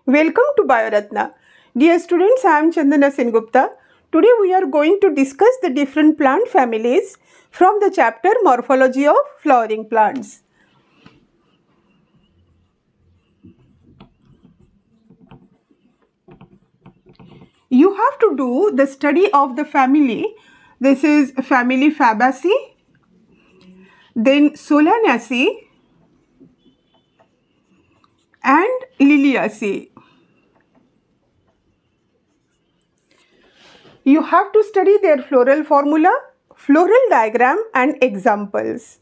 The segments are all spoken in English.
Welcome to Bioratna. Dear students, I am Chandana Sengupta. Today we are going to discuss the different plant families from the chapter Morphology of Flowering Plants. You have to do the study of the family. This is family Fabaceae, then Solanaceae and Liliaceae. You have to study their floral formula, floral diagram and examples.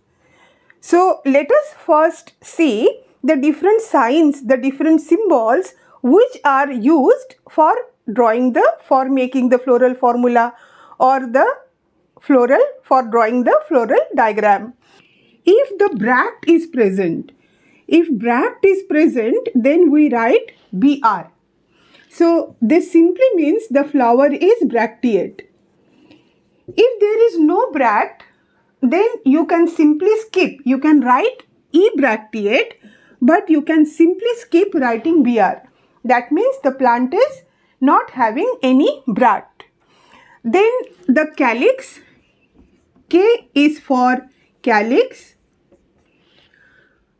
So let us first see the different signs, the different symbols which are used for making the floral formula or the for drawing the floral diagram. If the bract is present, then we write BR. So this simply means the flower is bracteate. If there is no bract, then you can simply skip. You can write E bracteate, but you can simply skip writing BR. That means the plant is not having any bract. Then the calyx, K is for calyx,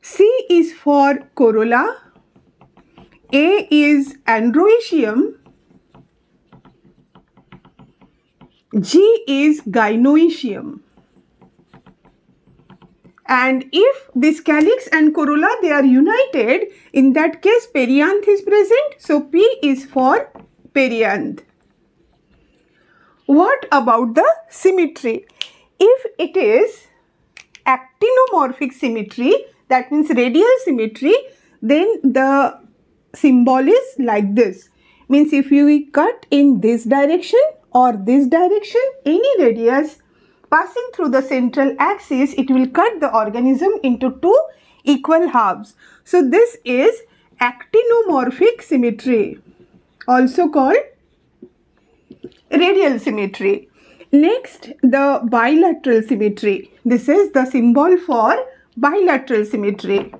C is for corolla, A is androecium, G is gynoecium. And if this calyx and corolla, they are united, in that case perianth is present. So P is for perianth. What about the symmetry? If it is actinomorphic symmetry, that means radial symmetry, then the symbol is like this. Means if you cut in this direction or this direction, any radius passing through the central axis, it will cut the organism into two equal halves. So this is actinomorphic symmetry, also called radial symmetry. Next, the bilateral symmetry. This is the symbol for bilateral symmetry.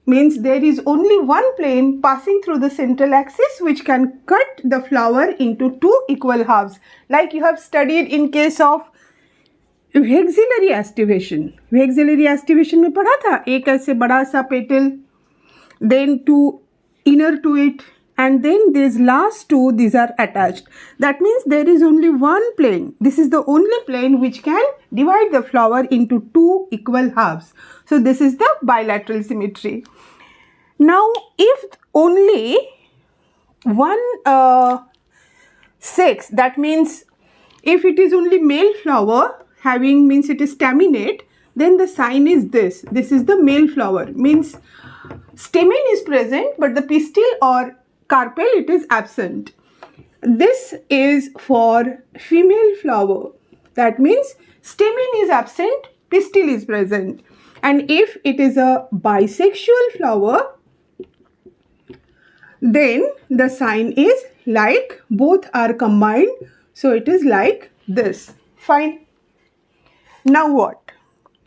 Means there is only one plane passing through the central axis which can cut the flower into two equal halves. Like you have studied in case of vexillary estivation. Vexillary estivation में पढ़ा था, एक ऐसे बड़ा सा petal, then two inner to it, and then these last two, these are attached. That means there is only one plane. This is the only plane which can divide the flower into two equal halves. So this is the bilateral symmetry. Now if only one sex, that means if it is only male flower having, means it is staminate, then the sign is this. This is the male flower. Means stamen is present but the pistil or carpel, it is absent. This is for female flower. That means stamen is absent, pistil is present. And if it is a bisexual flower, then the sign is like both are combined. So it is like this. Fine. Now what?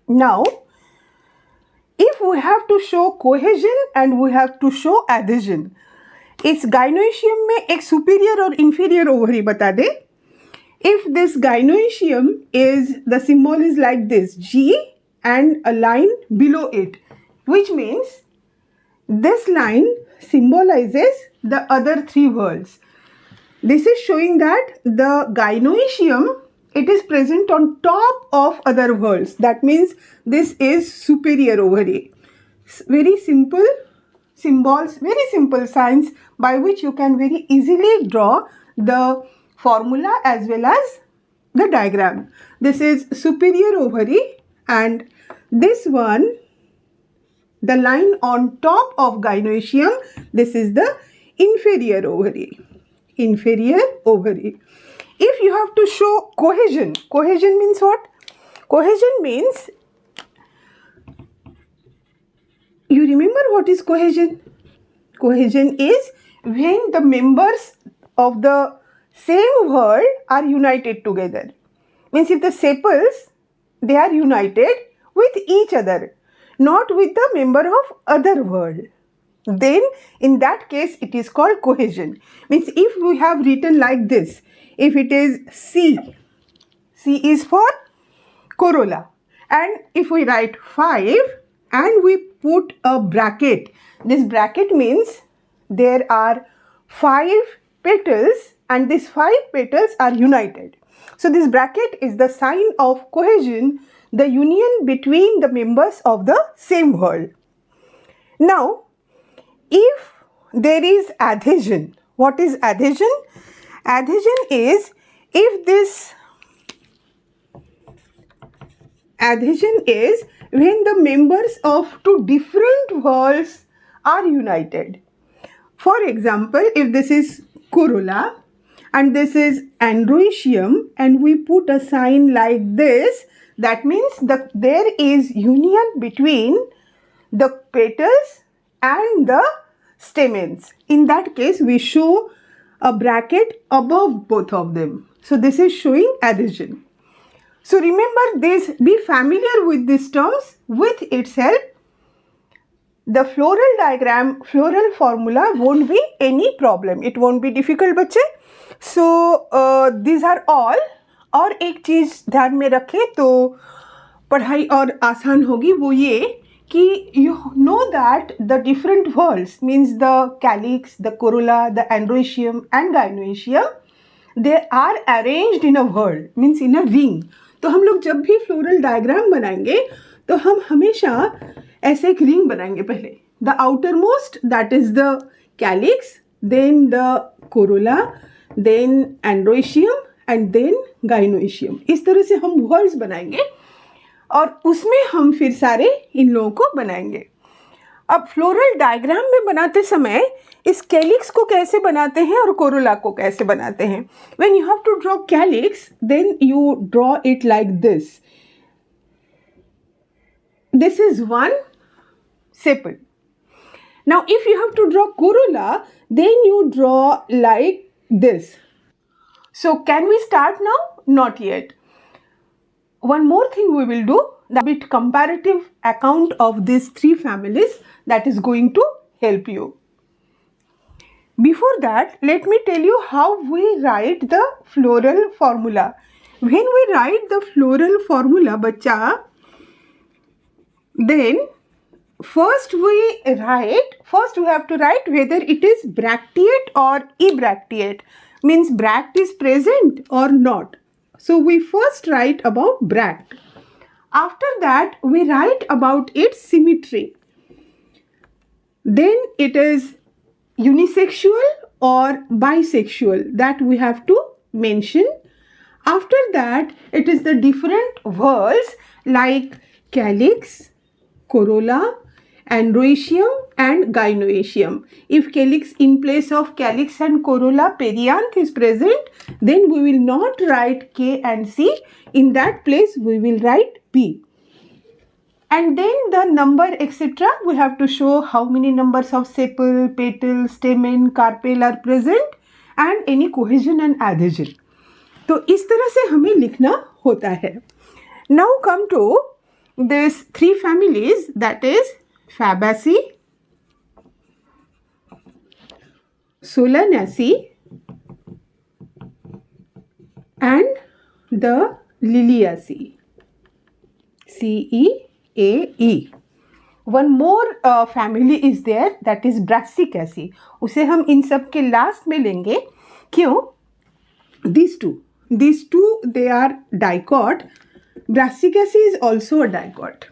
Now, if we have to show cohesion and we have to show adhesion, इस gynoecium में एक superior और inferior ovary बता दे. If this gynoecium is, the symbol is like this, G and a line below it, which means this line symbolizes the other three whorls. This is showing that the gynoecium, it is present on top of other whorls. That means this is superior ovary. Very simple symbols, very simple signs by which you can very easily draw the formula as well as the diagram. This is superior ovary and this one, the line on top of gynoecium, this is the inferior ovary. Inferior ovary. If you have to show cohesion, cohesion means what? Cohesion means, you remember what is cohesion? Cohesion is when the members of the same whorl are united together. Means if the sepals, they are united with each other, not with the member of other whorl. then in that case it is called cohesion. Means if we have written like this, if it is C, C is for corolla, and if we write 5 and we put a bracket, this bracket means there are 5 petals and these 5 petals are united. So this bracket is the sign of cohesion, the union between the members of the same whorl. Now, if there is adhesion, what is adhesion? Adhesion is if this adhesion is when the members of two different whorls are united. For example, if this is corolla and this is androecium and we put a sign like this, that means there is union between the petals and the stamens. In that case, we show a bracket above both of them. So this is showing adhesion. So remember this, be familiar with these terms. With its help, the floral diagram, floral formula won't be any problem. It won't be difficult बच्चे. So these are all. और एक चीज़ ध्यान में रखें तो पढ़ाई और आसान होगी, वो ये कि you know that the different whorls means the calyx, the corolla, the androecium and gynoecium, they are arranged in a whorl, means in a ring. तो हम लोग जब भी फ्लोरल डायग्राम बनाएंगे तो हम हमेशा ऐसे एक रिंग बनाएंगे. पहले the outer most that is the calyx, then the corolla, then androecium and then gynoecium. इस तरह से हम वॉल्स बनाएंगे और उसमें हम फिर सारे इन लोगों को बनाएंगे. अब फ्लोरल डायग्राम में बनाते समय इस कैलिक्स को कैसे बनाते हैं और कोरोला को कैसे बनाते हैं. When you have to draw calyx, then you draw it like this. This is one sepal. Now if you have to draw corolla, then you draw like this. So can we start now? Not yet. One more thing we will do, the bit comparative account of these three families that is going to help you. Before that, let me tell you how we write the floral formula. When we write the floral formula, bacha, then first we have to write whether it is bracteate or ebracteate, means bract is present or not. So we first write about bract. After that we write about its symmetry. Then it is unisexual or bisexual, that we have to mention. After that it is the different whorls like calyx, corolla, androecium and gynoecium. If calyx in place of calyx and corolla perianth is present, then we will not write K and C. In that place we will write P. And then the number etc. we have to show how many numbers of sepal, petal, stamen, carpel are present and any cohesion and adhesion. तो इस तरह से हमें लिखना होता है. Now come to these three families, that is Fabaceae, Solanaceae and the Liliaceae. CEAE. One more family is there, that is Brassicaceae. उसे हम इन सब के लास्ट में लेंगे. क्यों? These two they are dicot. Brassicaceae is also a dicot.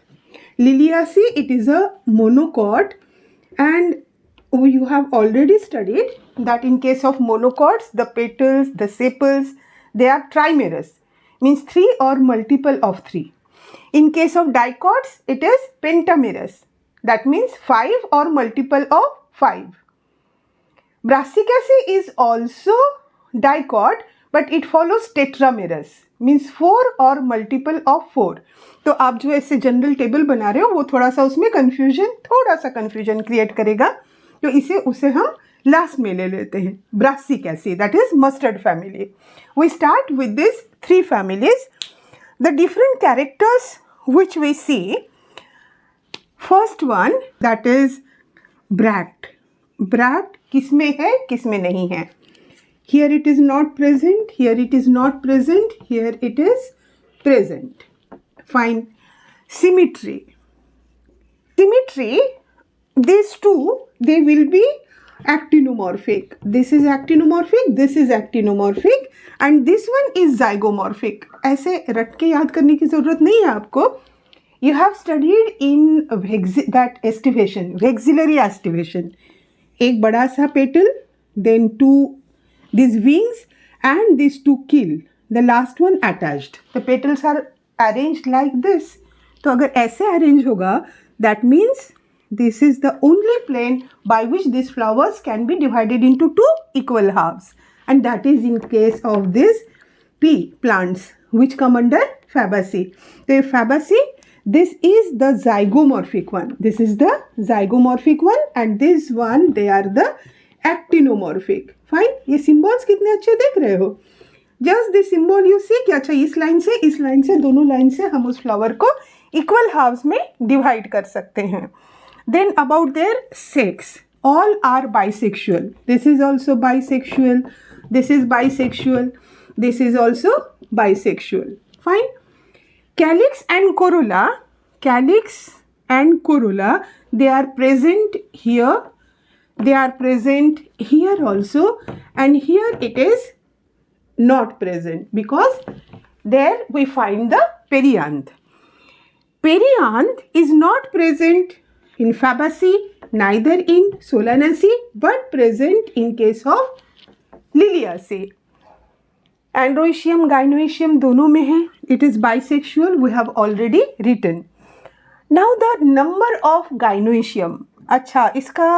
Liliaceae, it is a monocot, and you have already studied that in case of monocots, the petals, the sepals, they are trimerous, means 3 or multiple of 3. In case of dicots, it is pentamerous, that means 5 or multiple of 5. Brassicaceae is also dicot, but it follows tetramerous, means 4 or multiple of 4. तो आप जो ऐसे general table बना रहे हो वो थोड़ा सा उसमें कंफ्यूजन क्रिएट करेगा, तो इसे उसे हम लास्ट में ले लेते हैं. Brassicaceae, that is mustard family. We start with these three families. The different characters which we see, first one, that is bract. Bract किस में है, किस में नहीं है. Here it is not present, here it is not present, here it is present. Fine. Symmetry. Symmetry, these two, they will be actinomorphic. This is actinomorphic, this is actinomorphic, and this one is zygomorphic. ऐसे रट के याद करने की ज़रूरत नहीं है आपको. You have studied in that estivation, vexillary estivation. एक बड़ा सा petal, then two these wings, and these two keel, the last one attached. The petals are arranged like this. तो अगर ऐसे arrange होगा, that means this is the only plane by which these flowers can be divided into two equal halves, and that is in case of these pea plants which come under Fabaceae. So Fabaceae, this is the zygomorphic one. This is the zygomorphic one, and this one, they are the actinomorphic. Fine. ये symbols कितने अच्छे देख रहे हो. Just this symbol you see कि अच्छा इस line से दोनों लाइन से हम उस फ्लावर को इक्वल हाफ्स में डिवाइड कर सकते हैं. Then about their sex, all are bisexual. This is also bisexual, this is bisexual, this is also bisexual. Fine. Calyx and corolla, they are present here. They are present here also, and here it is not present because there we find the perianth. Perianth is not present in Fabaceae, neither in Solanaceae, but present in case of Liliaceae. Androecium, gynoecium दोनों में है. It is bisexual, we have already written. Now the number of gynoecium. अच्छा, इसका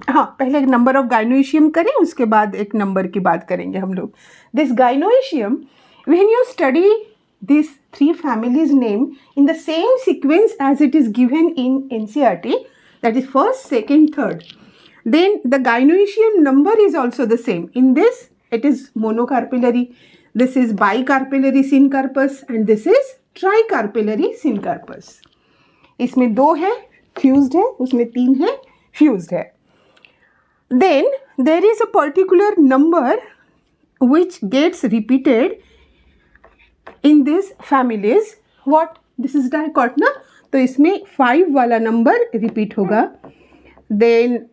हाँ, पहले number of गाइनोइशियम करें, उसके बाद एक नंबर की बात करेंगे हम लोग. This gynoecium, when you study this three families name in the same sequence as it is given in NCERT, that is first, second, third, then the gynoecium number is also the same. In this it is monocarpellary, this is bicarpellary syncarpous, and this is tricarpellary syncarpous. इसमें दो है fused है, उसमें तीन है fused है. Then there is a particular number which gets repeated in this families. What? This is dicot ना, तो इसमें 5 वाला नंबर रिपीट होगा. Then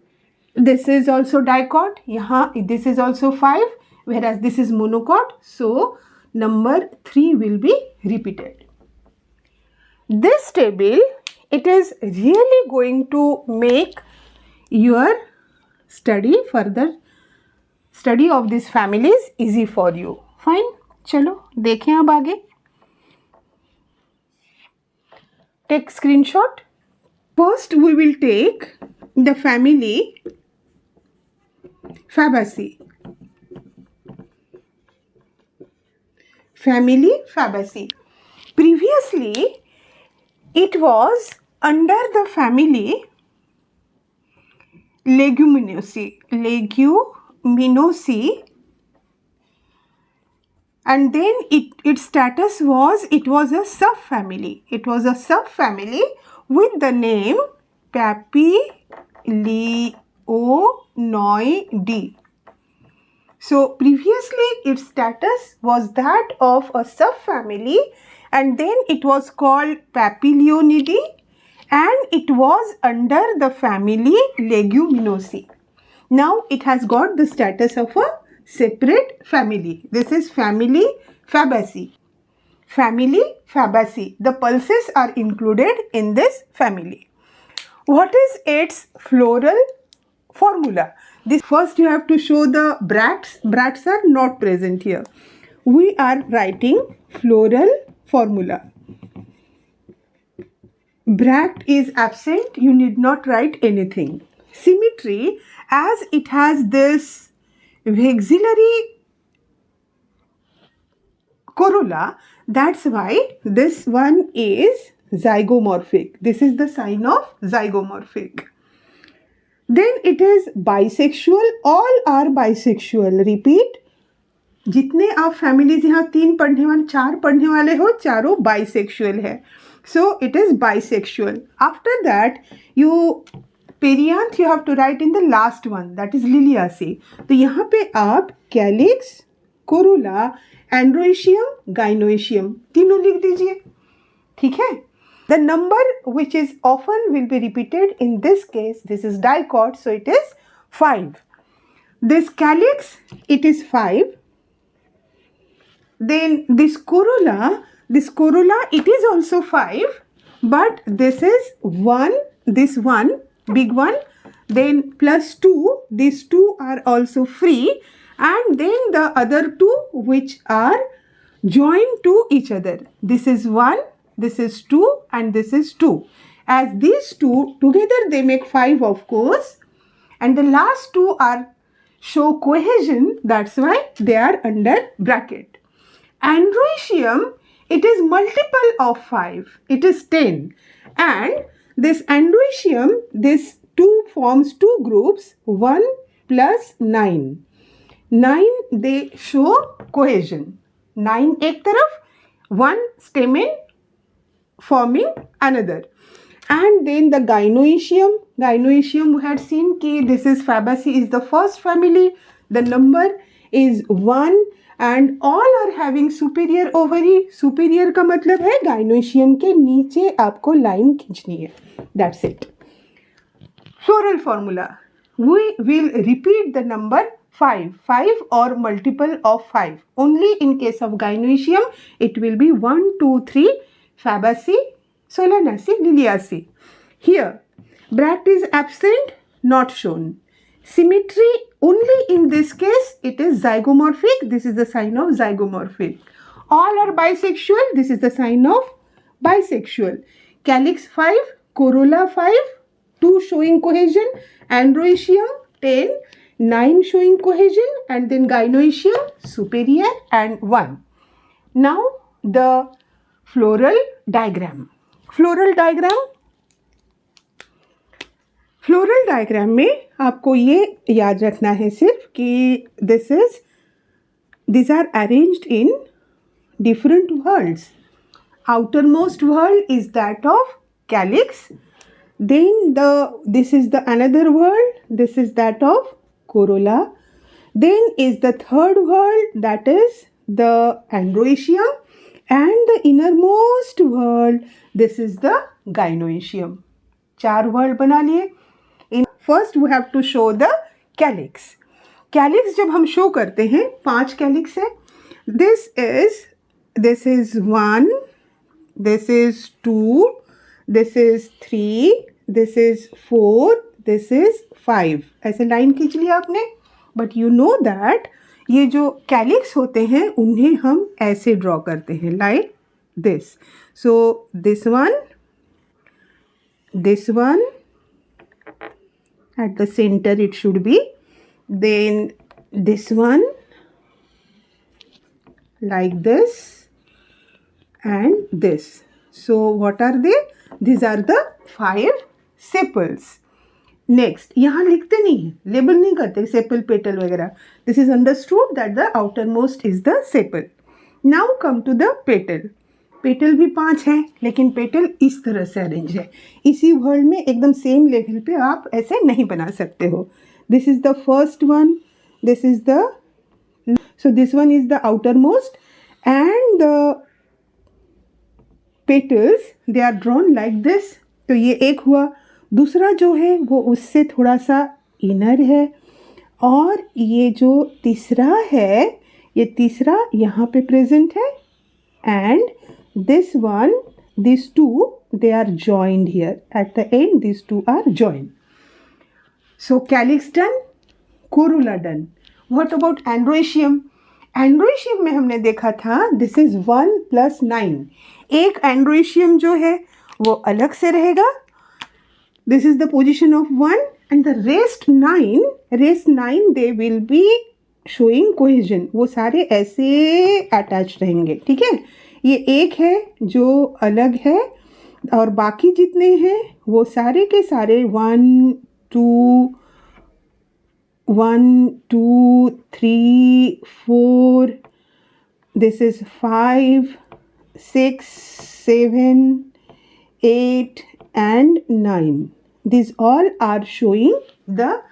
this is also dicot, यहाँ this is also 5, whereas this is monocot, so number 3 will be repeated. This table, it is really going to make your further study of these families easy for you. Fine. चलो देखें अब आगे. Take screenshot. First we will take the family Fabaceae. Family Fabaceae. Previously it was under the family Leguminosae, and then its status was, it was a subfamily. It was a subfamily with the name Papilionoidae. So previously its status was that of a subfamily, and then it was called Papilionidae, and it was under the family Leguminosae. Now it has got the status of a separate family. This is family Fabaceae. Family Fabaceae. The pulses are included in this family. What is its floral formula? This first you have to show the bracts. Bracts are not present here. We are writing floral formula. Bract is absent, you need not write anything. Symmetry, as it has this vexillary corolla, that's why this one is zygomorphic. This is the sign of zygomorphic. Then it is bisexual, all are bisexual. Repeat, जितने आप families यहाँ 3 पढ़ने वाले 4 पढ़ने वाले हो, चारों bisexual है. So it is bisexual. After that you perianth you have to write in the last one, that is Liliaceae. तो यहाँ पे आप कैलिक्स, कोरोला, एंड्रोइशियम, गाइनोइशियम तीनों लिख दीजिए. ठीक है. The number which is often will be repeated in this case, this is dicot, so it is 5. This calyx, it is 5. Then this corolla, it is also 5, but this is 1, this one, big one, then plus 2, these 2 are also free, and then the other 2 which are joined to each other. This is 1, this is 2, and this is 2. As these 2 together they make 5, of course, and the last 2 are show cohesion, that's why they are under bracket. Androecium, it is multiple of 5, it is 10, and this androecium, this 2 forms 2 groups, 1 plus 9. 9 they show cohesion. 9 एक तरफ, 1 stamen forming another. And then the gynoecium, we had seen ki this is Fabaceae is the first family, the number is 1, and all are having superior ovary. superior का मतलब है gynoecium के नीचे आपको line खींचनी है. That's it. Floral formula, we will repeat the number 5 or multiple of 5. Only in case of gynoecium it will be 1, 2, 3, Fabaceae, Solanaceae, Liliaceae. Here, bract is absent, not shown. Symmetry, only in this case, it is zygomorphic. This is the sign of zygomorphic. All are bisexual. This is the sign of bisexual. Calyx 5, corolla 5, 2 showing cohesion, androecium 10, 9 showing cohesion, and then gynoecium superior and 1. Now, the floral diagram. Floral diagram में आपको ये याद रखना है सिर्फ कि these are arranged in different whorls. Outermost whorl is that of calyx. Then this is the another whorl. This is that of corolla. Then is the third whorl, that is the androecium. And the innermost whorl, this is the gynoecium. 4 whorl बना लिए. First we have to show the calyx. Calyx जब हम show करते हैं 5 calyx है. This is 1, this is 2, this is 3, this is 4, this is 5. ऐसे line खींच लिया आपने. But you know that ये जो कैलिक्स होते हैं उन्हें हम ऐसे ड्रॉ करते हैं, like this. So this one at the center it should be, then this one like this, and this. So what are they? These are the 5 sepals. Next, यहाँ लिखते नहीं है, लेबल नहीं करते सेपल पेटल वगैरह. This is understood that the outer most is the sepal. Now come to the petal. Petal भी 5 है, लेकिन पेटल इस तरह से अरेंज है. इसी वर्ड में एकदम सेम लेवल पे आप ऐसे नहीं बना सकते हो. This is the first one, this is the, so this one is the outer most, and the petals they are drawn like this. तो ये एक हुआ. दूसरा जो है वो उससे थोड़ा सा इनर है, और ये जो तीसरा है, ये तीसरा यहाँ पे प्रेजेंट है, and this one, this 2 they are joined here at the end. These 2 are joined. So calyx done, corolla done. What about androecium? Androecium में हमने देखा था this is 1 plus 9. एक androecium जो है वो अलग से रहेगा. This is the position of 1, and the rest 9 they will be showing cohesion. वो सारे ऐसे अटैच रहेंगे. ठीक है. ये एक है जो अलग है, और बाकी जितने हैं वो सारे के सारे 1, 2, 3, 4, this is 5, 6, 7, 8 and 9. These all are showing the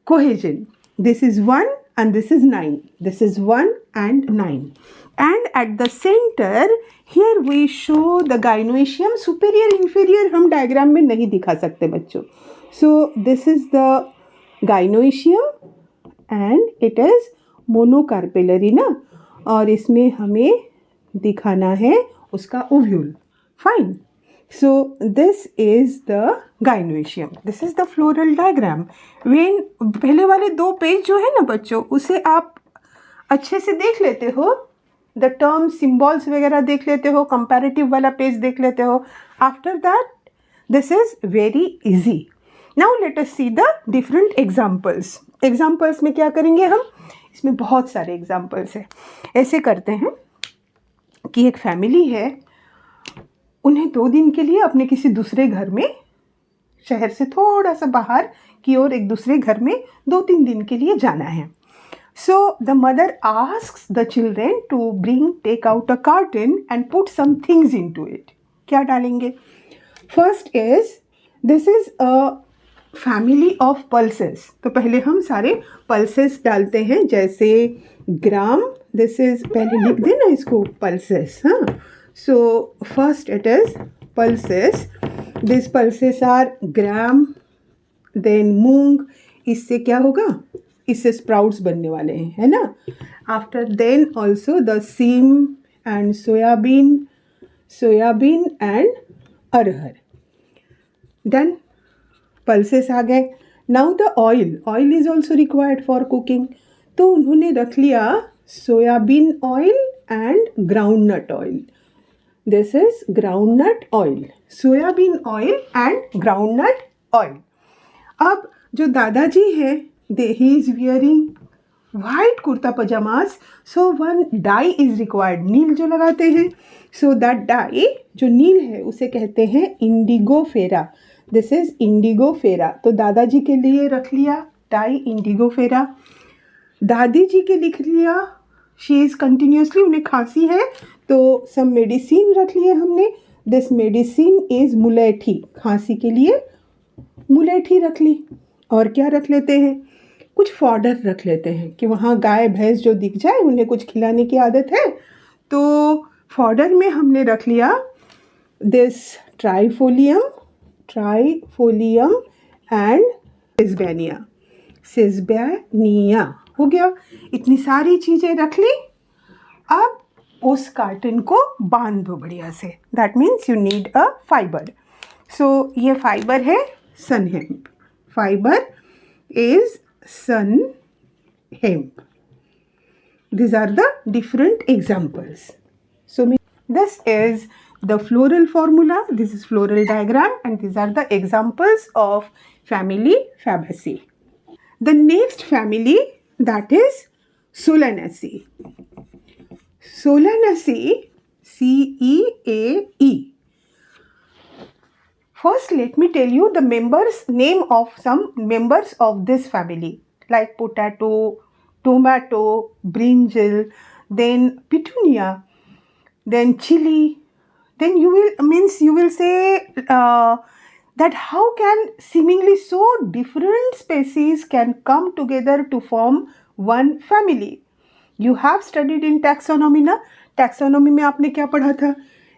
cohesion. This is 1 and this is 9. This is 1 and 9. And at the center, here we show the gynoecium. Superior, inferior हम diagram में नहीं दिखा सकते बच्चों. So this is the gynoecium and it is monocarpellary ना, और इसमें हमें दिखाना है उसका ovule. Fine. So this is the gynoecium. This is the floral diagram. When पहले वाले 2 पेज जो है ना बच्चों, उसे आप अच्छे से देख लेते हो, the term symbols वगैरह देख लेते हो, comparative वाला पेज देख लेते हो. After that, this is very easy. Now let us see the different examples. Examples में क्या करेंगे हम? इसमें बहुत सारे examples हैं. ऐसे करते हैं कि एक फैमिली है, उन्हें 2 दिन के लिए अपने किसी दूसरे घर में, शहर से थोड़ा सा बाहर की ओर एक दूसरे घर में 2-3 दिन के लिए जाना है. So the mother asks the children to take out a carton and put some things into it. क्या डालेंगे? First is, this is a family of pulses. तो पहले हम सारे पल्सेस डालते हैं, जैसे ग्राम. दिस इज, पहले लिख देना इसको, पल्सेस. हाँ, so first it is pulses. These pulses are gram, then मूंग. इससे क्या होगा? इससे स्प्राउट्स बनने वाले हैं, है ना. After then also the sem and soyabean and arhar. Then pulses आ गए. Now the oil is also required for cooking. तो उन्होंने रख लिया soyabean oil and groundnut oil. This is groundnut oil, soybean oil and groundnut oil. अब जो दादाजी है, he is wearing white kurta pajamas, so one dye is required. नील जो लगाते हैं, so that dye जो नील है उसे कहते हैं इंडिगो फेरा. This is इंडिगो फेरा. तो दादाजी के लिए रख लिया डाई इंडिगो फेरा. दादी जी के लिख लिया, शी इज़ कंटिन्यूसली, उन्हें खांसी है तो सम मेडिसिन रख लिए हमने. This medicine is mulethi. खांसी के लिए मुलेठी रख ली. और क्या रख लेते हैं? कुछ फॉडर रख लेते हैं कि वहाँ गाय भैंस जो दिख जाए उन्हें कुछ खिलाने की आदत है. तो फॉडर में हमने रख लिया दिस ट्राइफोलियम एंड सिस्बेनिया. हो गया. इतनी सारी चीज़ें रख ली. अब उस कार्टन को बांध दो बढ़िया से. That means you need a fibre. So ये फाइबर है sunn hemp. Fibre is sunn hemp. These are the different examples. So this is the floral formula. This is floral diagram, and these are the examples of family Fabaceae. The next family, that is Solanaceae. Solanaceae, C-E-A-E. First, let me tell you the name of some members of this family, like potato, tomato, brinjal, then petunia, then chili. Then you will say that how can seemingly so different species can come together to form one family. You have studied in taxonomy ना. Taxonomy में आपने क्या पढ़ा था?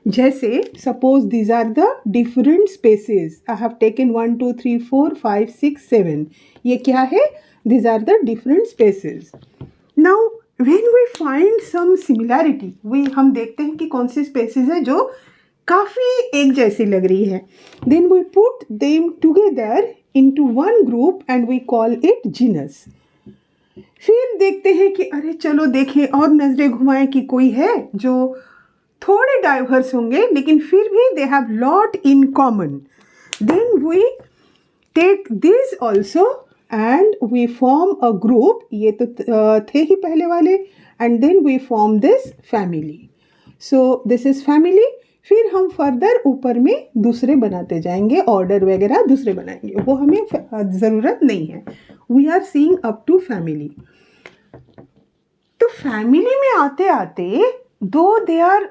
जैसे suppose these are the different species. I have taken 1, 2, 3, 4, 5, 6, 7. ये क्या है? These are the different species. Now when we find some similarity, हम देखते हैं कि कौन सी species है जो काफ़ी एक जैसी लग रही है. Then we put them together into one group and we call it genus. फिर देखते हैं कि अरे चलो देखें और नज़रें घुमाएं कि कोई है जो थोड़े डाइवर्स होंगे लेकिन फिर भी they have lot in common. Then we take this also and we form a group. ये तो थे ही पहले वाले. And then we form this family. So this is family. फिर हम फर्दर ऊपर में दूसरे बनाते जाएंगे, ऑर्डर वगैरह दूसरे बनाएंगे, वो हमें ज़रूरत नहीं है. We are seeing up to family. तो फैमिली में आते आते दो they are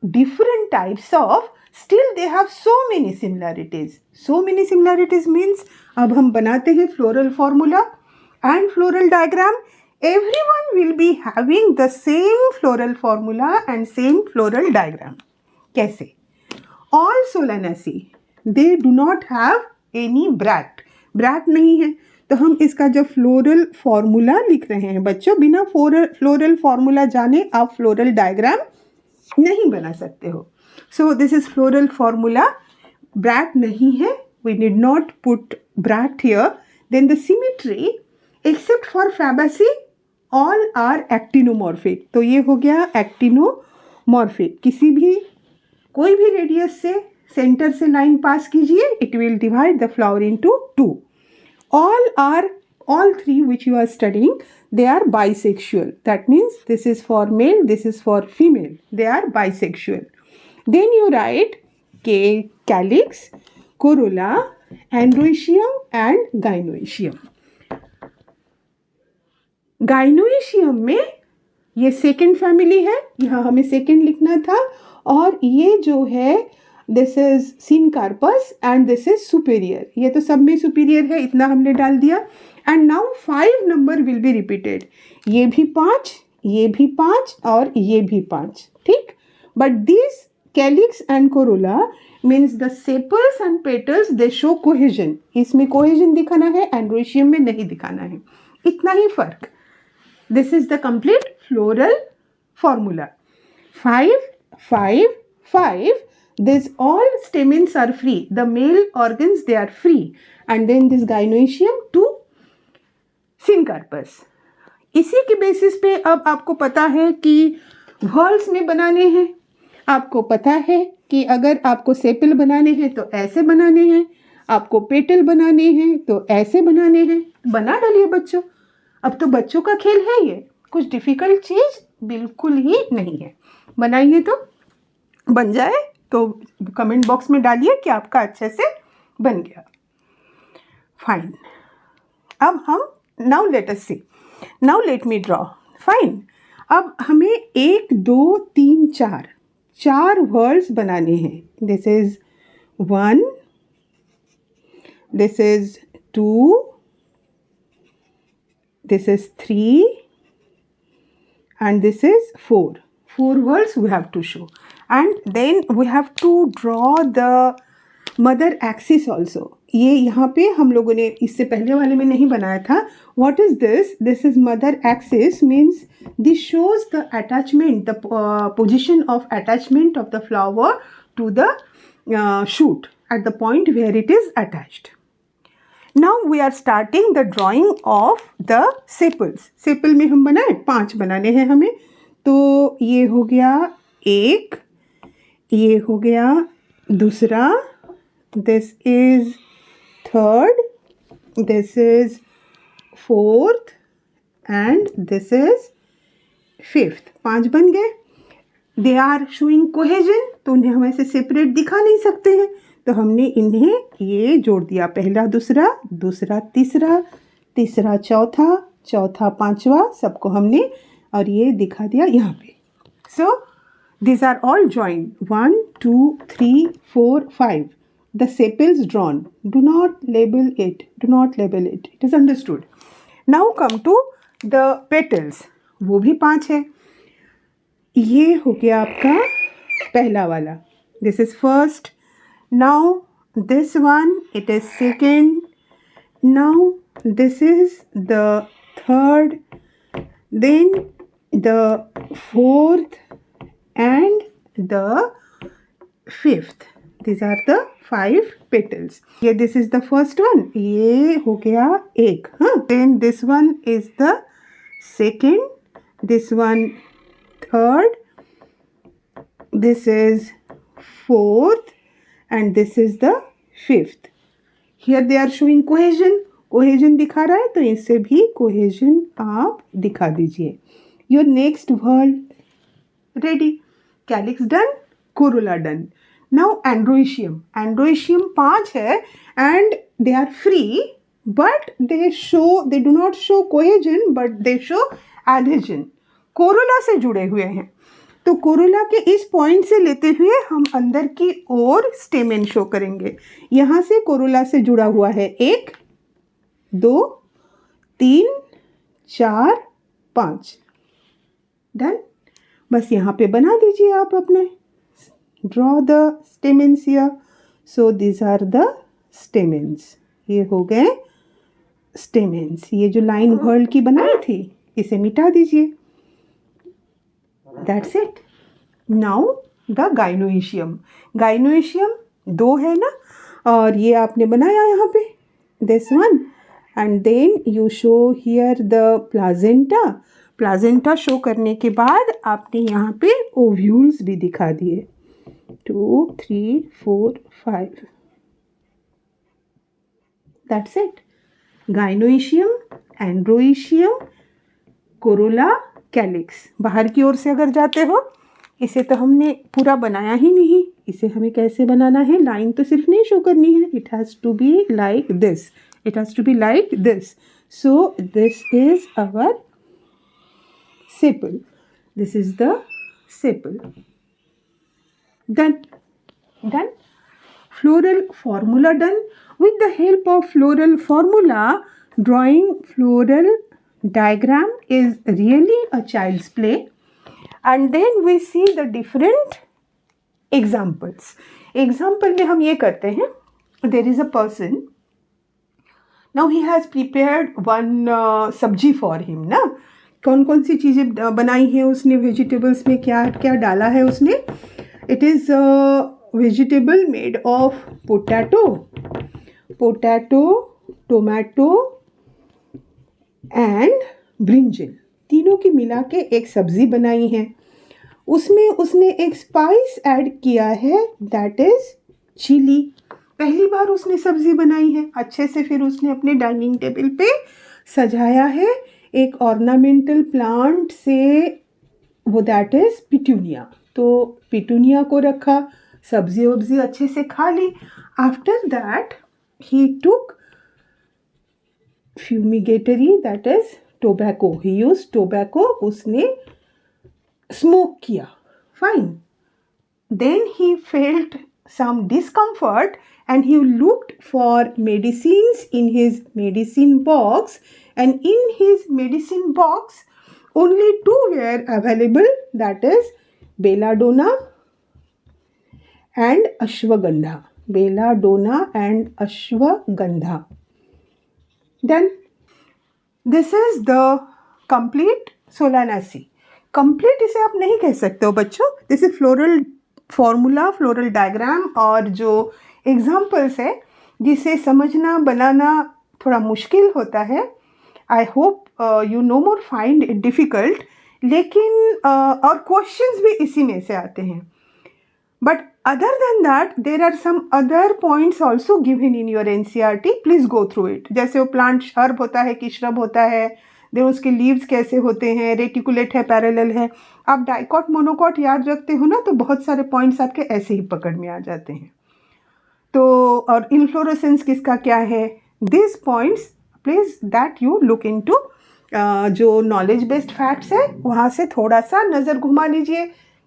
different types of still they have so many similarities. So many similarities means अब हम बनाते हैं floral formula and floral diagram. Everyone will be having the same floral formula and same floral diagram. कैसे? All Solanaceae, they do not have any bract. Bract नहीं है, तो हम इसका जब फ्लोरल फॉर्मूला लिख रहे हैं बच्चों, बिना फ्लोरल फॉर्मूला जाने आप फ्लोरल डायग्राम नहीं बना सकते हो. So this is floral formula. Bract नहीं है, we need not put bract here. Then the symmetry except for Fabaceae all are actinomorphic. तो ये हो गया एक्टिनोमॉर्फिक. किसी भी कोई भी रेडियस से सेंटर से लाइन पास कीजिए, it will divide the flower into 2. all three which you are studying, they are bisexual. That means this is for male, this is for female. They are bisexual. Then you write calyx, corolla, androecium and gynoecium. Gynoecium में ये second family है, यहाँ हमें second लिखना था. और ये जो है this is syncarpous and this is superior. ये तो सब में सुपीरियर है, इतना हमने डाल दिया. And now 5 number will be repeated. ये भी 5, ये भी 5 और ये भी 5. ठीक. But this calyx and Corolla means the sepals and petals they show cohesion. इसमें कोहेजन दिखाना है, एंड्रोशियम में नहीं दिखाना है. इतना ही फर्क. This is the complete floral formula. 5, 5, 5. This all stamens are free. The male organs, they are free. And then this gynoecium to syncarpus. इसी के बेसिस पे अब आपको पता है कि व्हर्ल्स में बनाने हैं. आपको पता है कि अगर आपको सेपल बनाने हैं तो ऐसे बनाने हैं, आपको पेटल बनाने हैं तो ऐसे बनाने हैं. बना डालिए बच्चों. अब तो बच्चों का खेल है ये, कुछ डिफ़िकल्ट चीज़ बिल्कुल ही नहीं है. बनाइए तो बन जाए. तो कमेंट बॉक्स में डालिए कि आपका अच्छे से बन गया. फाइन. अब हम now let us see. Now let me draw. Fine. अब हमें 1, 2, 3, 4 वर्ड्स बनाने हैं. This is 1, this is 2, this is 3 and this is 4. 4 words we have to show. And then we have to draw the mother axis also. ये यहाँ पे हम लोगों ने इससे पहले वाले में नहीं बनाया था. What is this? This is mother axis, means this shows the attachment, the position of attachment of the flower to the shoot at the point where it is attached. Now we are starting the drawing of the sepals. Sepal में हम बनाए 5 बनाने हैं हमें. तो ये हो गया 1, ये हो गया दूसरा, this is 3rd, this is 4th and this is 5th. 5 बन गए. They are showing cohesion, तो उन्हें हम ऐसे सेपरेट दिखा नहीं सकते हैं, तो हमने इन्हें ये जोड़ दिया. पहला दूसरा, दूसरा तीसरा, तीसरा चौथा, चौथा पांचवा, सबको हमने और ये दिखा दिया यहाँ पे. सो these are all joined. 1, 2, 3, 4, 5. The sepals drawn. Do not label it. Do not label it. It is understood. Now come to the petals. वो भी 5 है. ये हो गया आपका पहला वाला. This is first. Now this one, it is second. Now this is the third. Then the 4th and the 5th. These are the 5 petals. Here this is the first one. ये हो गया 1. Then this one is the second. This one third. This is 4th. And this is the 5th. Here they are showing cohesion. Cohesion दिखा रहा है, तो इससे भी cohesion आप दिखा दीजिए. Your next word ready. Calyx done, corolla done. Now androecium. Androecium 5 है and they are free, but they do not show cohesion, but they show adhesion. Corolla से जुड़े हुए हैं. तो कोरोला के इस पॉइंट से लेते हुए हम अंदर की ओर स्टेमेन शो करेंगे। यहाँ से कोरोला से जुड़ा हुआ है 1 2 3 4 5। डन। बस यहाँ पे बना दीजिए आप अपने, draw the stamens here. So this are the stamens, ये हो गए स्टेमेंस। ये जो लाइन वर्ल्ड की बनाई थी इसे मिटा दीजिए। That's it. Now the gynoecium. Gynoecium 2 है ना, और ये आपने बनाया यहाँ पे this one, and then you show here the placenta. Placenta show करने के बाद आपने यहाँ पे ओव्यूल्स भी दिखा दिए, 2 3 4 5। That's it. Gynoecium, androecium, corolla, calyx. बाहर की ओर से अगर जाते हो, इसे तो हमने पूरा बनाया ही नहीं, इसे हमें कैसे बनाना है, लाइन तो सिर्फ नहीं शो करनी है, it has to be like this, it has to be like this. So this is our sepal, this is the sepal. Done. Floral formula done. With the help of floral formula, drawing floral diagram is really a child's play. And then we see the different examples. Example में हम ये करते हैं, there is a person, now he has prepared one सब्जी for him ना। कौन कौन सी चीज़ें बनाई हैं उसने, वेजिटेबल्स में क्या क्या डाला है उसने। It is a vegetable made of potato, tomato and brinjal, तीनों की मिला के एक सब्जी बनाई है। उसमें उसने एक स्पाइस ऐड किया है, दैट इज चिली। पहली बार उसने सब्जी बनाई है अच्छे से, फिर उसने अपने डाइनिंग टेबल पे सजाया है एक ऑर्नामेंटल प्लांट से, वो दैट इज पिटूनिया। तो पिटूनिया को रखा, सब्जी वब्जी अच्छे से खा ली। After that he took fumigatory, that is tobacco, he use tobacco, उसने स्मोक किया, fine. Then he felt some discomfort and he looked for medicines in his medicine box, and in his medicine box only 2 were available, that is belladonna and ashwagandha. Belladonna and ashwagandha. Then this is the complete Solanaceae. Complete इसे आप नहीं कह सकते हो बच्चों, this is floral formula, floral diagram, और जो examples है जिसे समझना बनाना थोड़ा मुश्किल होता है। I hope you no more find it difficult, लेकिन और क्वेश्चंस भी इसी में से आते हैं। But other than that there are some other points also given in your NCERT, please go through it. जैसे वो प्लांट हर्ब होता है कि श्रब होता है, देन उसके लीव्स कैसे होते हैं, रेटिकुलेट है, पैरेलल है। आप डाइकॉट मोनोकॉट याद रखते हो ना, तो बहुत सारे पॉइंट्स आपके ऐसे ही पकड़ में आ जाते हैं। तो और इन्फ्लोरेसेंस किसका क्या है, this points please that you look into. जो नॉलेज बेस्ड फैक्ट्स है वहाँ से थोड़ा सा नज़र घुमा लीजिए।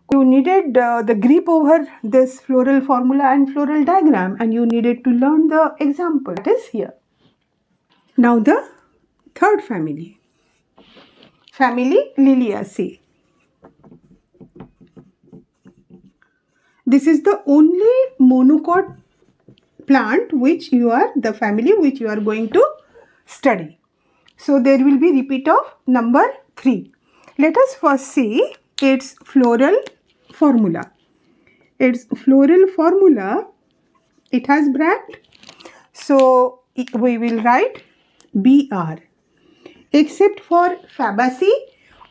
You needed the grip over this floral formula and floral diagram, and you needed to learn the example that is here. Now the third family, family Liliaceae. This is the only monocot plant which you are, the family which you are going to study. So there will be repeat of number 3. Let us first see its floral formula. Its floral formula, it has bracket. So we will write BR. Except for Fabaceae,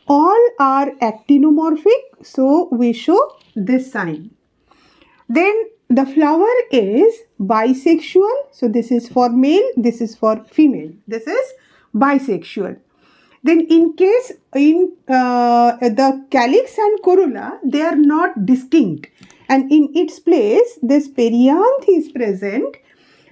all are actinomorphic, so we show this sign. Then the flower is bisexual, so this is for male, this is for female, this is bisexual. Then in case in the calyx and corolla, they are not distinct, and in its place this perianth is present.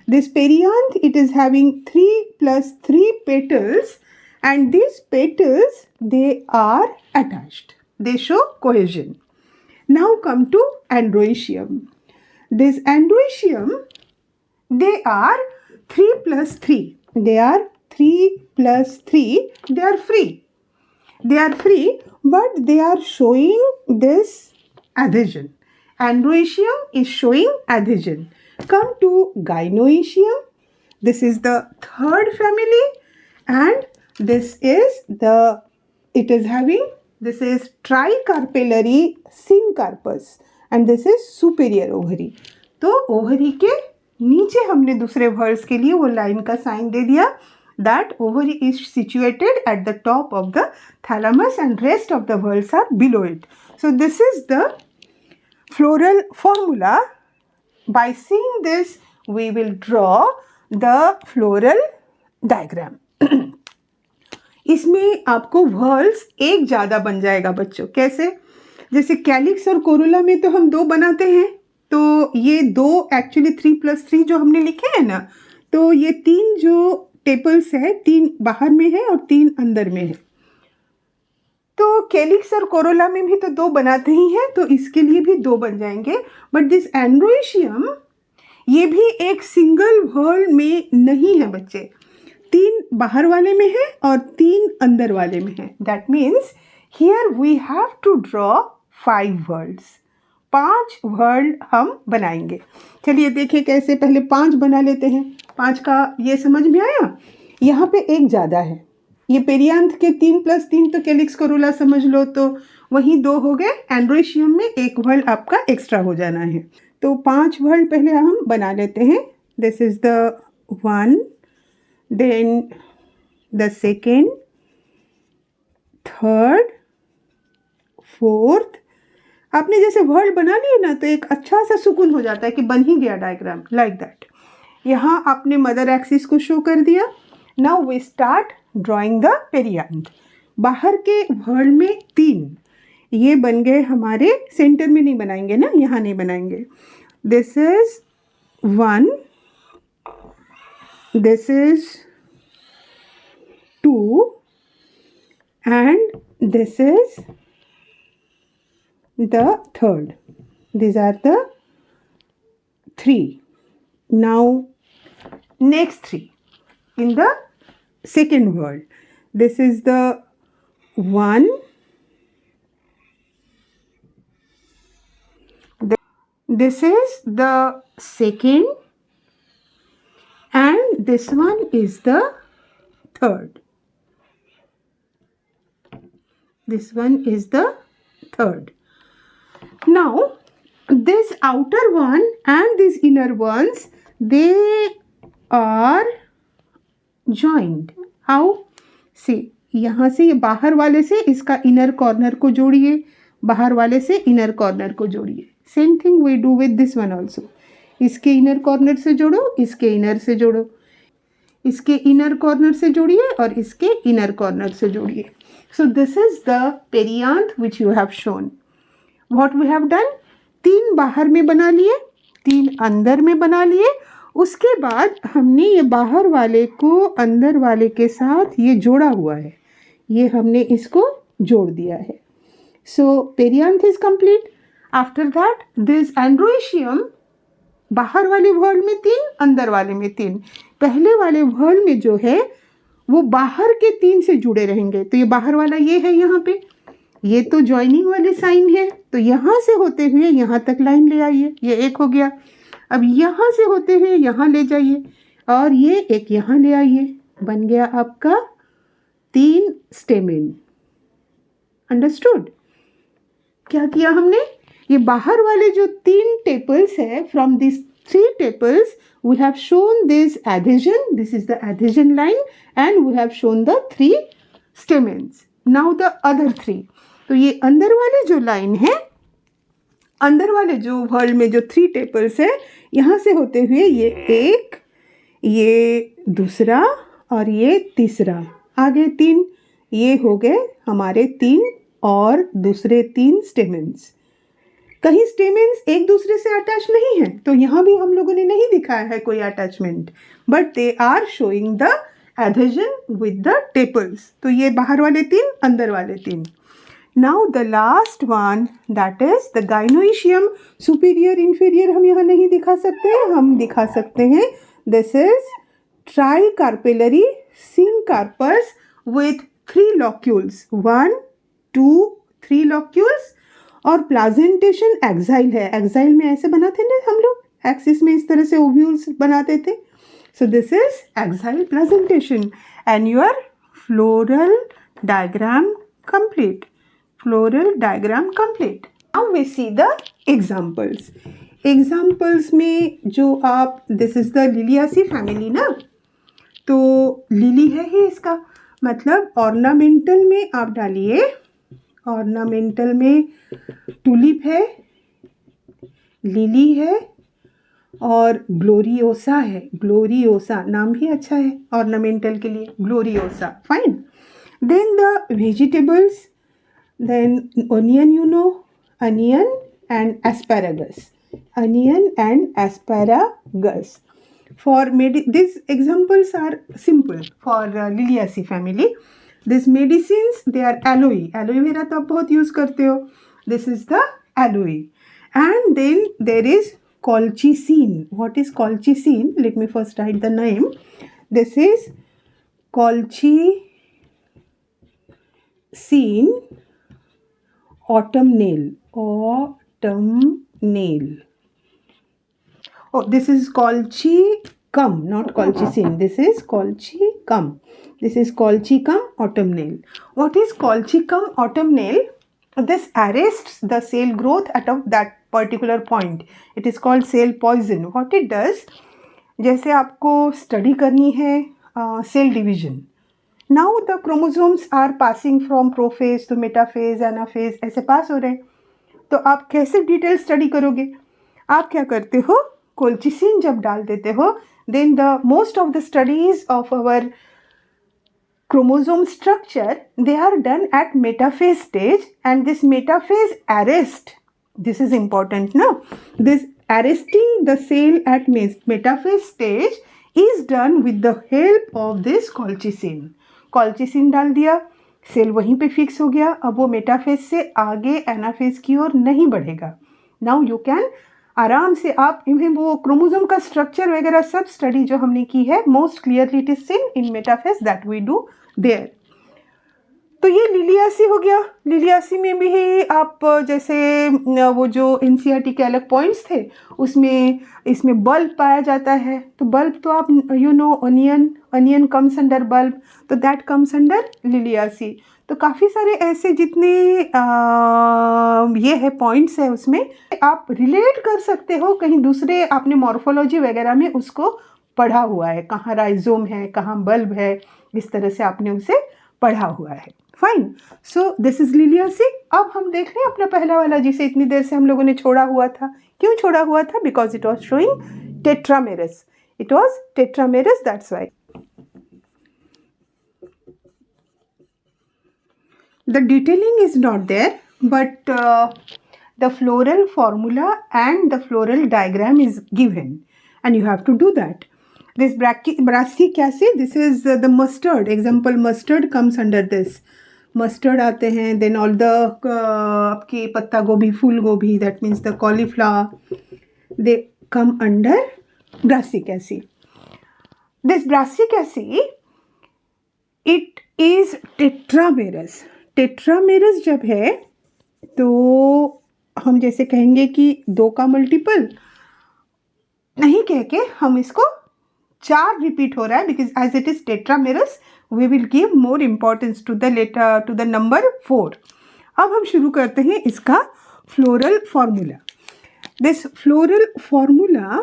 This perianth, it is having 3 plus 3 petals, and these petals, they are attached, they show cohesion. Now come to androecium. This androecium, they are 3 plus 3. They are 3 plus 3. They are free. They are free, but they are showing this adhesion. Androecium is showing adhesion. Come to gynoecium. This is the third family, and this is this is tricarpellary syncarpus, and this is superior ovary. तो ovary के नीचे हमने दूसरे words के लिए वो line का sign दे दिया, that ovary is situated at the top of the thalamus and rest of the whorls are below it. So this is the floral formula. By seeing this, we will draw the floral diagram. इसमें आपको whorls एक ज़्यादा बन जाएगा बच्चों. कैसे? जैसे calyx और कोरोला में तो हम 2 बनाते हैं, तो ये 2 एक्चुअली 3 plus 3 जो हमने लिखे हैं ना, तो ये 3 जो टेपल्स है, 3 बाहर में है और 3 अंदर में है. तो कैलिक्स और कोरोला में भी तो 2 बनाते ही हैं, तो इसके लिए भी 2 बन जाएंगे. बट दिस एंड्रोइशियम, ये भी एक सिंगल व्हर्ल में नहीं है बच्चे. 3 बाहर वाले में है और 3 अंदर वाले में है. That means here we have to draw 5 whorls. 5 whorl हम बनाएंगे. चलिए देखिए कैसे. पहले 5 बना लेते हैं. 5 का ये समझ में आया. यहाँ पे एक ज़्यादा है. ये पेरियांथ के 3 plus 3 तो कैलिक्स कोरोला समझ लो, तो वहीं 2 हो गए. एंड्रोइशियम में एक व्हर्ल आपका एक्स्ट्रा हो जाना है. तो 5 व्हर्ल पहले हम बना लेते हैं. This is the 1, then the second, third, fourth. आपने जैसे वर्ड बना लिए ना, तो एक अच्छा सा सुकून हो जाता है कि बन ही गया डायग्राम. Like that. यहाँ आपने मदर एक्सिस को शो कर दिया. Now we start drawing the perianth. बाहर के वर्ड में 3 ये बन गए हमारे. सेंटर में नहीं बनाएंगे ना, यहाँ नहीं बनाएंगे. This is 1, this is 2 and this is the third. These are the 3. Now next 3 in the second word. This is the 1, this is the second, and this one is the third. This one is the third. Now this outer one and these inner ones, they are joined. How? See, यहाँ से ये बाहर वाले से इसका inner corner को जोड़िए, बाहर वाले से इनर कॉर्नर को जोड़िए. Same thing we do with this one also. इसके इनर कॉर्नर से जोड़ो, इसके इनर से जोड़ो, इसके इनर कॉर्नर से जोड़िए और इसके इनर कॉर्नर से जोड़िए. So this is the perianth which you have shown. What we have done? 3 बाहर में बना लिए, 3 अंदर में बना लिए. उसके बाद हमने ये बाहर वाले को अंदर वाले के साथ ये जोड़ा हुआ है. ये हमने इसको जोड़ दिया है. So perianth is complete. After that, this androecium, बाहर वाले वर्ड में 3, अंदर वाले में 3. पहले वाले वर्ड में जो है वो बाहर के 3 से जुड़े रहेंगे. तो ये बाहर वाला ये है यहाँ पे, ये तो ज्वाइनिंग वाले साइन है. तो यहाँ से होते हुए यहाँ तक लाइन ले आइए. ये एक हो गया. अब यहाँ से होते हुए यहाँ ले जाइए और ये एक यहाँ ले आइए. बन गया आपका 3 स्टेमेन. अंडरस्टूड? क्या किया हमने? ये बाहर वाले जो 3 टेपल्स है, from this 3 tepals we have shown this adhesion. This is the adhesion line, and we have shown the 3 stamens. Now the other 3. तो ये अंदर वाले जो लाइन है, अंदर वाले जो वर्ड में जो 3 टेपल्स है, यहाँ से होते हुए ये एक, ये दूसरा और ये तीसरा. आगे 3 ये हो गए हमारे 3 और दूसरे 3 स्टेमेंस. कहीं स्टेमेंस एक दूसरे से अटैच नहीं है, तो यहाँ भी हम लोगों ने नहीं दिखाया है कोई attachment, but they are showing the adhesion with the tepals. तो ये बाहर वाले 3, अंदर वाले 3. Now the last one, that is the gynoecium. Superior inferior हम यहाँ नहीं दिखा सकते, हम दिखा सकते हैं this is tricarpellary syncarpus with 3 locules, 1 2 3 locules, और प्लाजेंटेशन एक्साइल है. एक्साइल में ऐसे बनाते ना हम लोग, एक्सिस में इस तरह से ओव्यूल्स बनाते थे. So this is axile placentation and your floral diagram complete. Floral diagram complete. Now we see the examples. Examples में जो आप, this is the liliaceae family ना, तो लिली है ही इसका मतलब. ऑर्नामेंटल में आप डालिए, ऑर्नामेंटल में टूलिप है, लिली है और ग्लोरियोसा है. ग्लोरियोसा नाम भी अच्छा है ऑर्नामेंटल के लिए, gloriosa. Fine. Then the vegetables, then onion, you know, onion and asparagus. Onion and asparagus. For these examples are simple for Liliaceae family. These medicines, they are aloe. Aloe vera तो आप बहुत use करते हो. This is the aloe. And then there is colchicine. What is colchicine? Let me first write the name. This is colchicine autumnale. Autumnale. Oh, this is colchicum, not colchicine. This is colchicum. This is colchicum autumnale. What is colchicum autumnale? This arrests the cell growth at that particular point. It is called cell poison. What it does, जैसे आपको study करनी है cell division. Now the chromosomes are passing from prophase to metaphase, anaphase, ऐसे pass हो रहे हैं. तो आप कैसे डिटेल स्टडी करोगे? आप क्या करते हो, कोल्चिसिन जब डाल देते हो, then the most of the studies of our chromosome structure, they are done at metaphase stage, and this metaphase arrest, this is important now, this arresting the cell at metaphase stage is done with the help of this colchicine. colchicine डाल दिया, cell वहीं पे fix हो गया. अब वो metaphase से आगे एनाफेज की ओर नहीं बढ़ेगा. नाउ यू कैन आराम से आप इन्हें वो क्रोमोसोम का स्ट्रक्चर वगैरह सब स्टडी जो हमने की है, most clearly it is seen in metaphase that we do there. तो ये लिलियासी हो गया. लिलियासी में भी आप जैसे वो जो एनसीईआरटी के अलग पॉइंट्स थे उसमें इसमें बल्ब पाया जाता है. तो बल्ब तो आप you know, onion comes under bulb, तो दैट कम्स अंडर लिलियासी. तो काफ़ी सारे ऐसे जितने ये है पॉइंट्स है उसमें आप रिलेट कर सकते हो. कहीं दूसरे आपने मॉर्फोलॉजी वगैरह में उसको पढ़ा हुआ है, कहाँ राइजोम है, कहाँ बल्ब है, इस तरह से आपने उसे पढ़ा हुआ है. Fine. So this is Liliaceae. अब हम देख लें अपना पहला वाला जिसे इतनी देर से हम लोगों ने छोड़ा हुआ था. क्यों छोड़ा हुआ था? Because it was showing tetramerous. It was tetramerous, that's why. The detailing is not there, but the floral formula and the floral diagram is given, and you have to do that. This brassic acid, this is the mustard. Example, mustard comes under this. Mustard आते हैं. Then all the आपकी पत्ता गोभी, फूल गोभी, that means the cauliflower, they come under brassic acid. This brassic acid, it is tetramerous. Tetramerous जब है तो हम जैसे कहेंगे कि 2 का मल्टीपल नहीं कह के हम इसको 4 रिपीट हो रहा है, because as it is tetramerous we will give more importance to the number 4. अब हम शुरू करते हैं इसका floral formula. This floral formula,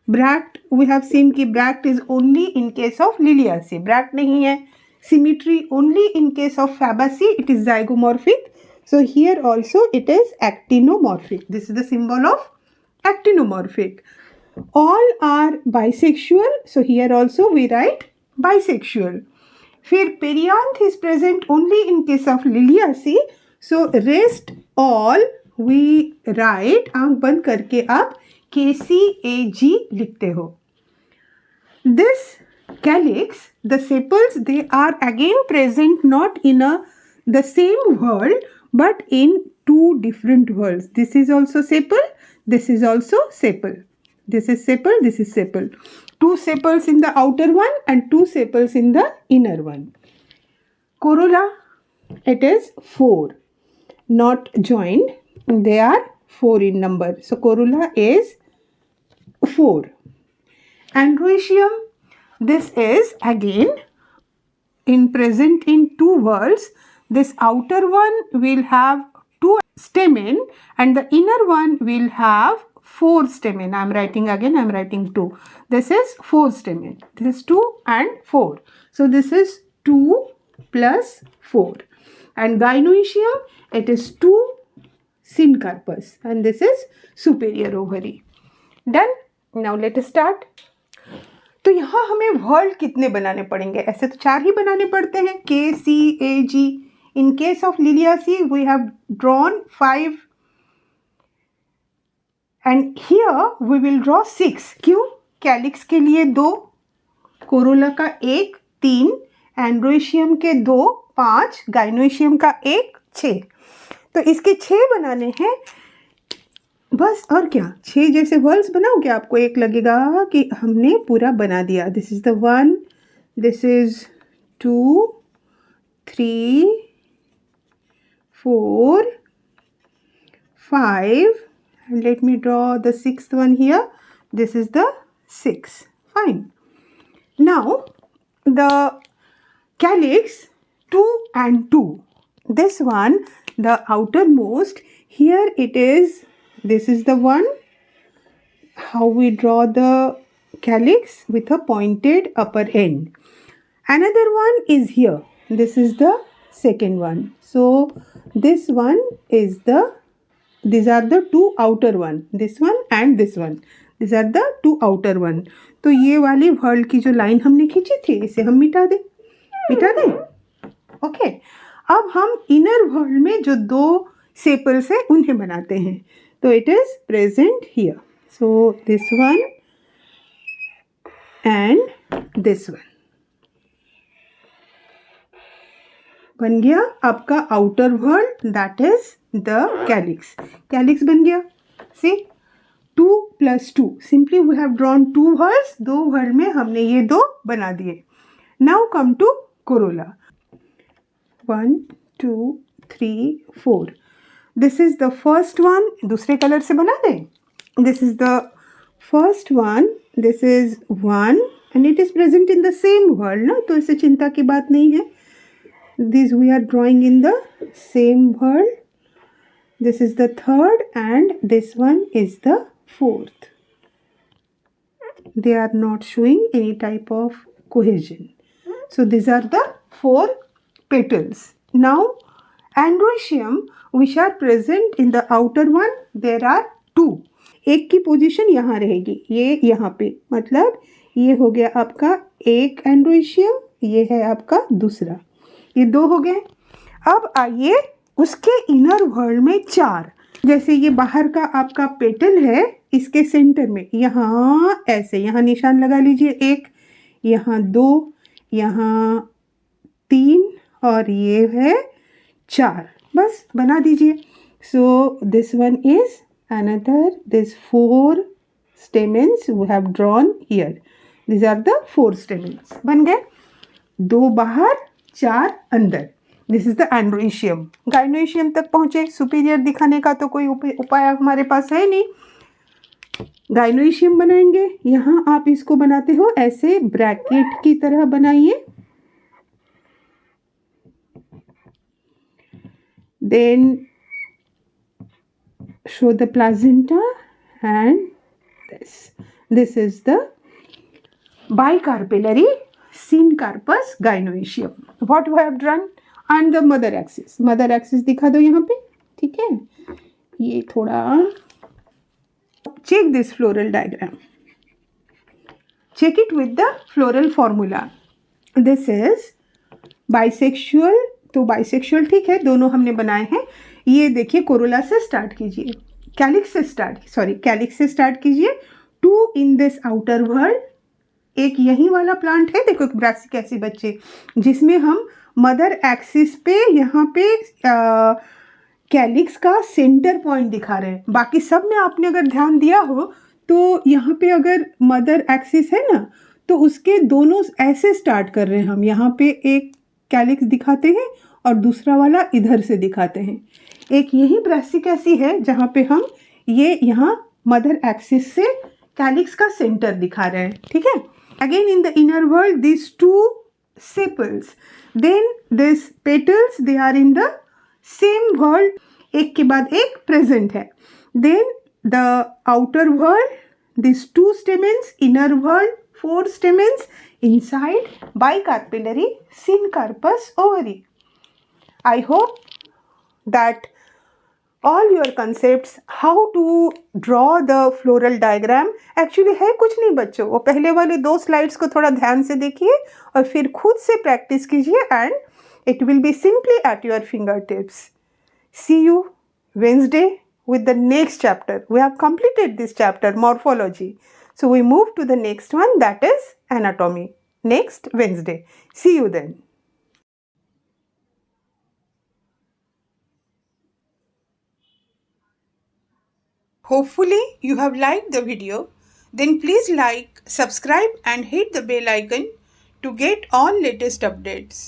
bract, we have seen कि bract is only in case of liliaceae, bract नहीं है. Symmetry only in case of Fabaceae, it is zygomorphic. So here also it is actinomorphic. This is the symbol of actinomorphic. All are bisexual. So here also we write bisexual. फिर perianth is present only in case of Liliaceae. So rest all we write, आंख बंद करके आप KCAG लिखते हो. This calyx, the sepals, they are again present not in a the same whorl but in two different whorls. This is also sepal, this is also sepal. This is sepal, this is sepal. Two sepals in the outer one and two sepals in the inner one. Corolla, it is 4, not joined. They are 4 in number. So corolla is 4. Androecium, this is again present in two whorls. This outer one will have 2 stamen and the inner one will have 4 stamen. I am writing again, I am writing 2. This is 4 stamen. This is 2 and 4. So this is 2 plus 4. And gynoecium, it is 2 syncarpus and this is superior ovary. Done? Now let us start. तो यहाँ हमें word कितने बनाने पड़ेंगे? ऐसे तो 4 ही बनाने पड़ते हैं, K, C, A, G. In case of Liliaceae, we have drawn 5 and here we will draw 6. क्यों? कैलिक्स के लिए 2, कोरोला का 1, 3, एंड्रोइशियम के 2, 5, गाइनोइशियम का 1, 6. तो इसके 6 बनाने हैं बस, और क्या. 6 जैसे वर्ल्स बनाओगे आपको एक लगेगा कि हमने पूरा बना दिया. This is the 1, this is 2, 3, 4, 5 and let me draw the 6th one here. This is the 6. Fine. Now the calyx 2 and 2. This one, the outermost, here it is. This is the one. How we draw the calyx with a pointed upper end. Another one is here. This is the second one. So this one is the, these are the 2 outer one. This one and this one. These are the 2 outer one. तो ये वाली world की जो line हमने खींची थी, इसे हम मिटा दें. ओके. अब हम इनर वर्ल्ड में जो 2 सेपल्स हैं उन्हें बनाते हैं. तो it is present here. So this one and this one बन गया आपका outer whorl, that is the calyx. Calyx बन गया. See 2 + 2. Simply we have drawn 2 whorls. 2 whorl में हमने ये 2 बना दिए. Now come to corolla. 1, 2, 3, 4. This is the first one. दूसरे कलर से बना दें. This is the first one. This is 1 and it is present in the same world ना, तो इससे चिंता की बात नहीं है. These we are drawing in the same world. This is the third and this one is the fourth. They are not showing any type of cohesion. So these are the 4 petals. Now androecium which are present in the outer one, there are 2. एक की position यहाँ रहेगी, ये यहाँ पे, मतलब ये हो गया आपका एक एंड्रोइशियम, ये है आपका दूसरा. ये 2 हो गए. अब आइए उसके इनर वर्ल्ड में 4. जैसे ये बाहर का आपका पेटल है, इसके सेंटर में यहाँ ऐसे यहाँ निशान लगा लीजिए. 1, यहाँ 2, यहाँ 3 और ये है 4. बस बना दीजिए. सो this one is another, this 4 stamens we have drawn here. These are the 4 stamens. बन गए. 2 बाहर, 4 अंदर. This is the androecium. Gynoecium तक पहुंचे. सुपीरियर दिखाने का तो कोई उपाय हमारे पास है नहीं. गाइनोइशियम बनाएंगे. यहाँ आप इसको बनाते हो ऐसे ब्रैकेट की तरह बनाइए. Then show the placenta and this is the bicarpellary syncarpus gynoecium. What we have drawn on the mother axis. Mother axis दिखा दो यहाँ पे. ठीक है. ये थोड़ा check this floral diagram. Check it with the floral formula. This is bisexual. तो bisexual ठीक है, दोनों हमने बनाए हैं. ये देखिए कोरोला से स्टार्ट कीजिए, कैलिक्स से स्टार्ट कीजिए. 2 in this outer world, एक यही वाला प्लांट है, देखो ब्रासिकेसी बच्चे, जिसमें हम मदर एक्सिस पे यहाँ पे कैलिक्स का सेंटर पॉइंट दिखा रहे हैं। बाकी सब में आपने अगर ध्यान दिया हो तो यहाँ पे अगर मदर एक्सिस है ना, तो उसके दोनों ऐसे स्टार्ट कर रहे हैं हम। यहाँ पे एक कैलिक्स दिखाते हैं और दूसरा वाला इधर से दिखाते हैं। एक यही ब्रासिकेसी है जहाँ पे हम ये यहाँ मदर एक्सिस से कैलिक्स का सेंटर दिखा रहे हैं, ठीक है। Again in the inner whorl this two sepals, then this petals, they are in the same whorl, एक के बाद एक प्रेजेंट है। Then the outer whorl, this two stamens, inner whorl 4 stamens, inside bicarpellary syncarpous ovary. I hope that all your concepts how to draw the floral diagram actually है कुछ नहीं बच्चों। वो पहले वाले 2 slides को थोड़ा ध्यान से देखिए और फिर खुद से प्रैक्टिस कीजिए and it will be simply at your fingertips. See you Wednesday with the next chapter. We have completed this chapter, morphology. So we move to the next one, that is anatomy, next Wednesday. See you then. Hopefully you have liked the video. Then please like, subscribe and hit the bell icon to get all latest updates.